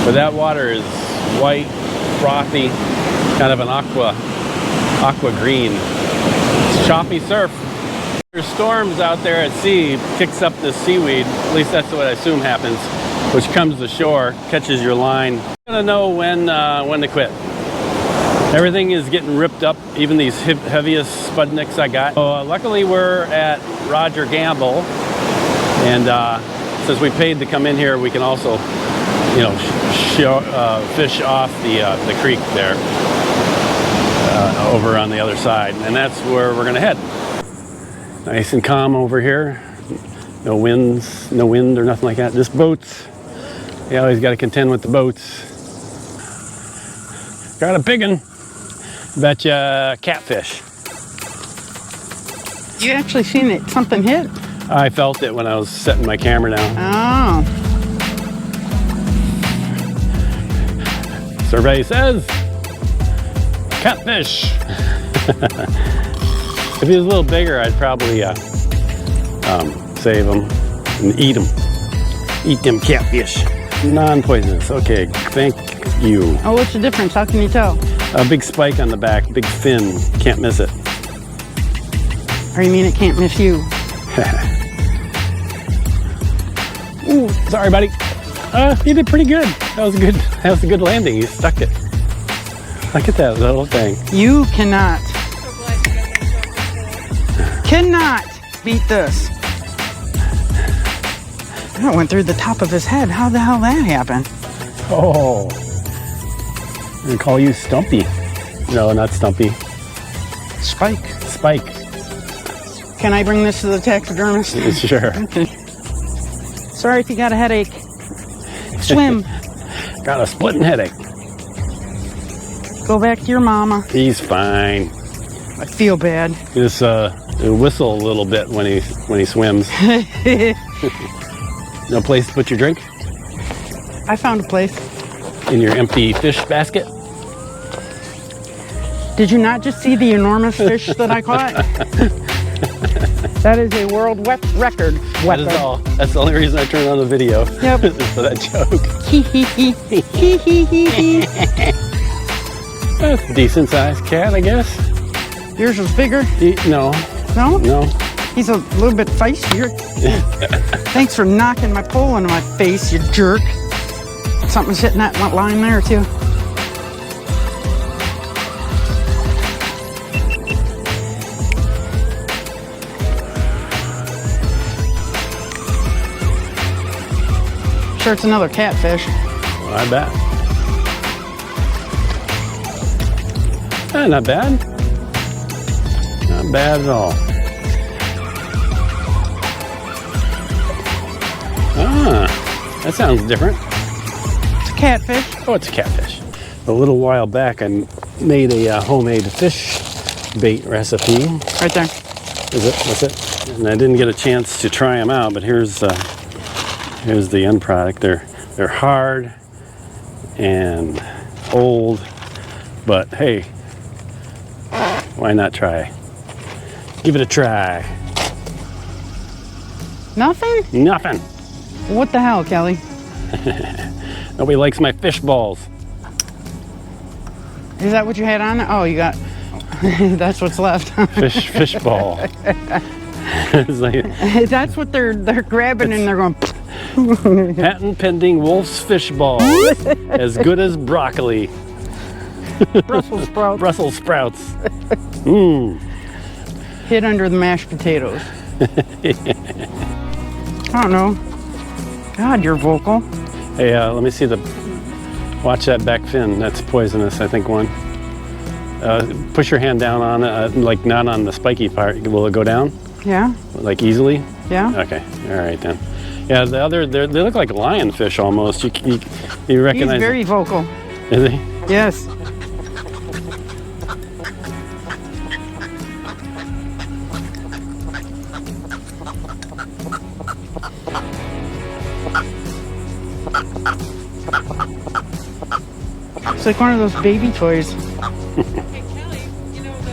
But that water is white, frothy, kind of an aqua green. It's choppy surf. There's storms out there at sea, kicks up this seaweed, at least that's what I assume happens, which comes to shore, catches your line. You're gonna know when to quit. Everything is getting ripped up, even these heaviest spudnicks I got. So, luckily we're at Roger Gamble, and since we paid to come in here, we can also, you know, fish off the creek there, over on the other side, and that's where we're gonna head. Nice and calm over here. No wind or nothing like that. Just boats. You always got to contend with the boats. Got a big one. Betcha catfish. You actually seen it? Something hit? I felt it when I was setting my camera down. Oh. Survey says catfish. If he was a little bigger, I'd probably save them and eat them. Eat them catfish. Non-poisonous. Okay, thank you. Oh, what's the difference? How can you tell? A big spike on the back, big fin. Can't miss it. Or you mean it can't miss you? Ooh, sorry, buddy. You did pretty good. That was good. That was a good landing. You stuck it. Look at that little thing. You cannot beat this. That went through the top of his head. How the hell that happened? Oh, I'm gonna call you Stumpy. No, not Stumpy. Spike. Spike. Can I bring this to the taxidermist? Sure. Okay. Sorry if you got a headache. Swim. Got a splitting headache. Go back to your mama. He's fine. I feel bad. Just whistle a little bit when he swims. No place to put your drink? I found a place. In your empty fish basket? Did you not just see the enormous fish that I caught? That is a world record. That is all. That's the only reason I turned on the video. Yep. For that joke. That's a decent sized cat, I guess. Yours was bigger? No. No? No. He's a little bit feistier. Thanks for knocking my pole into my face, you jerk. Something's hitting that line there, too. Sure, it's another catfish. Well, I bet. Not bad. Not bad at all. Ah, that sounds different. It's a catfish. Oh, it's a catfish. A little while back, I made a homemade fish bait recipe. Right there. Is it? That's it. And I didn't get a chance to try them out, but here's the end product. They're hard and old, but hey, why not try? Give it a try. Nothing? Nothing. What the hell, Kelly? Nobody likes my fish balls. Is that what you had on there? Oh, you got... That's what's left. Fish ball. It's like, that's what they're grabbing and they're going... Patent pending Wolf's fish ball. As good as broccoli. Brussels sprouts. Brussels sprouts. Mmm. Hid under the mashed potatoes. I don't know. God, you're vocal. Hey, let me see watch that back fin. That's poisonous, I think, one. Push your hand down on it, like not on the spiky part. Will it go down? Yeah. Like easily? Yeah. Okay, all right then. Yeah, the other, they look like lionfish almost. You recognize He's very vocal. Is he? Yes. It's like one of those baby toys. Hey Kelly, you know the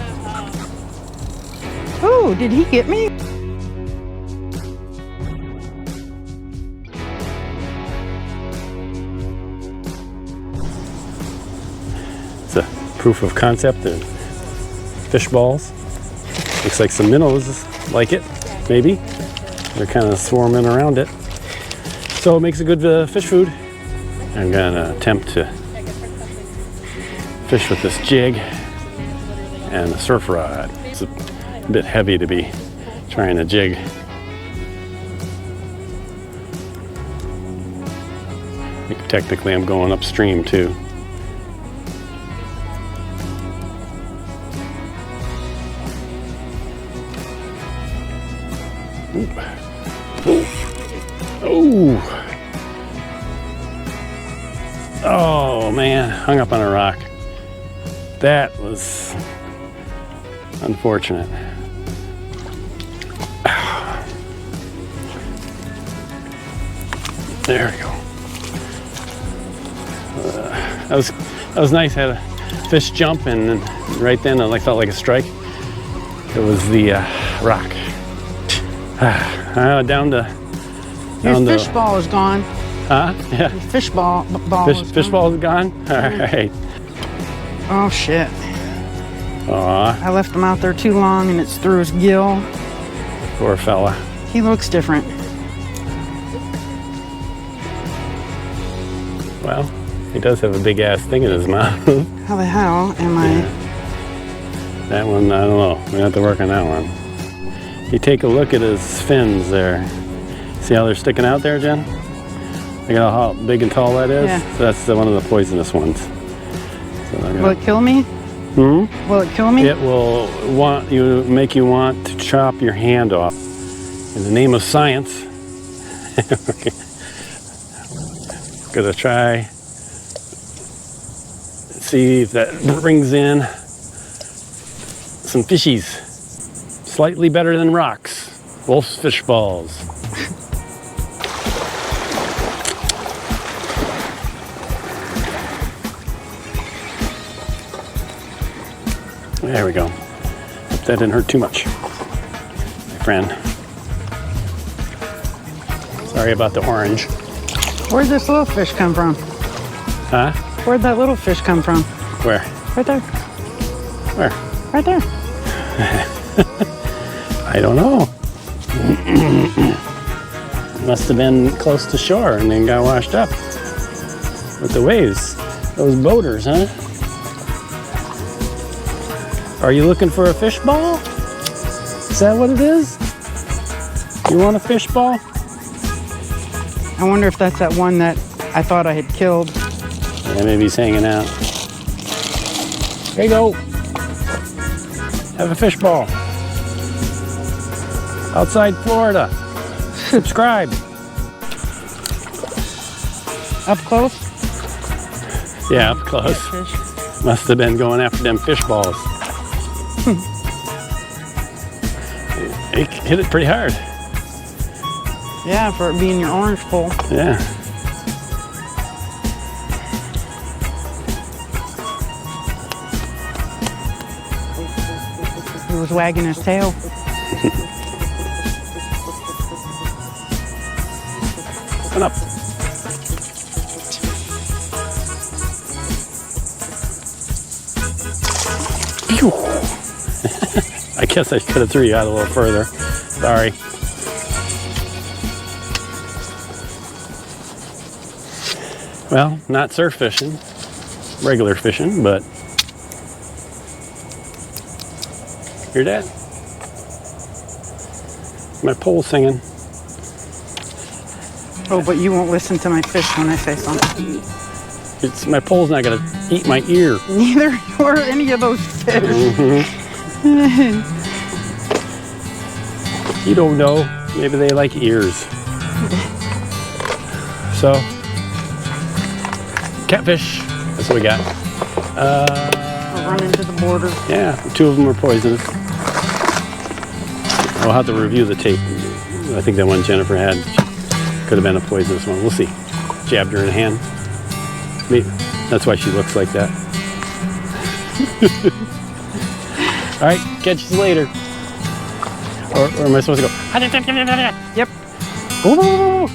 Oh, did he get me? proof of concept of fish balls. Looks like some minnows like it, maybe. They're kind of swarming around it. So it makes a good fish food. I'm gonna attempt to fish with this jig and the surf rod. It's a bit heavy to be trying to jig. I think technically I'm going upstream too. Oh! Oh man, hung up on a rock. That was unfortunate. There we go. That was nice. Had a fish jump, and then right then I felt like a strike. It was the rock. Down to. Your fish ball is gone. Huh? Yeah. Your fish ball is Fish gone. ball is gone? All right. Oh shit. Aw, I left him out there too long and it's through his gill. poor fella. He looks different. Well, he does have a big ass thing in his mouth. How the hell am I? That one, I don't know. We have to work on that one. You take a look at his fins there. See how they're sticking out there, Jen? Look at how big and tall that is? Yeah. So that's one of the poisonous ones. So Will it kill me? Hmm? Will it kill me? It will make you want to chop your hand off. In the name of science, gonna try, see if that brings in some fishies. Slightly better than rocks. Wolf's fish balls. There we go. Hope that didn't hurt too much, my friend. Sorry about the orange. Where'd this little fish come from? Huh? Where'd that little fish come from? Where? Right there. Where? Right there. I don't know. Must have been close to shore and then got washed up with the waves. Those boaters, huh? Are you looking for a fish ball? Is that what it is? You want a fish ball? I wonder if that's that one that I thought I had killed. Yeah, maybe he's hanging out. There you go. Have a fish ball. Outside Florida. Subscribe. Up close? Yeah, up close. Fish. Must have been going after them fish balls. It hit it pretty hard. Yeah, for it being your orange pole. Yeah. He was wagging his tail. Come up. Phew. I guess I could have threw you out a little further. Sorry. Well, not surf fishing, regular fishing, but hear that? My pole's singing. Oh, but you won't listen to my fish when I say something. My pole's not gonna eat my ear. Neither or any of those fish. You don't know. Maybe they like ears. So, catfish. That's what we got. We're running to the border. Yeah, 2 of them were poisonous. I'll have to review the tape. I think that one Jennifer had could have been a poisonous one. We'll see. Jabbed her in the hand. Maybe. That's why she looks like that. All right, catch you later. Or am I supposed to go? Yep. Whoa.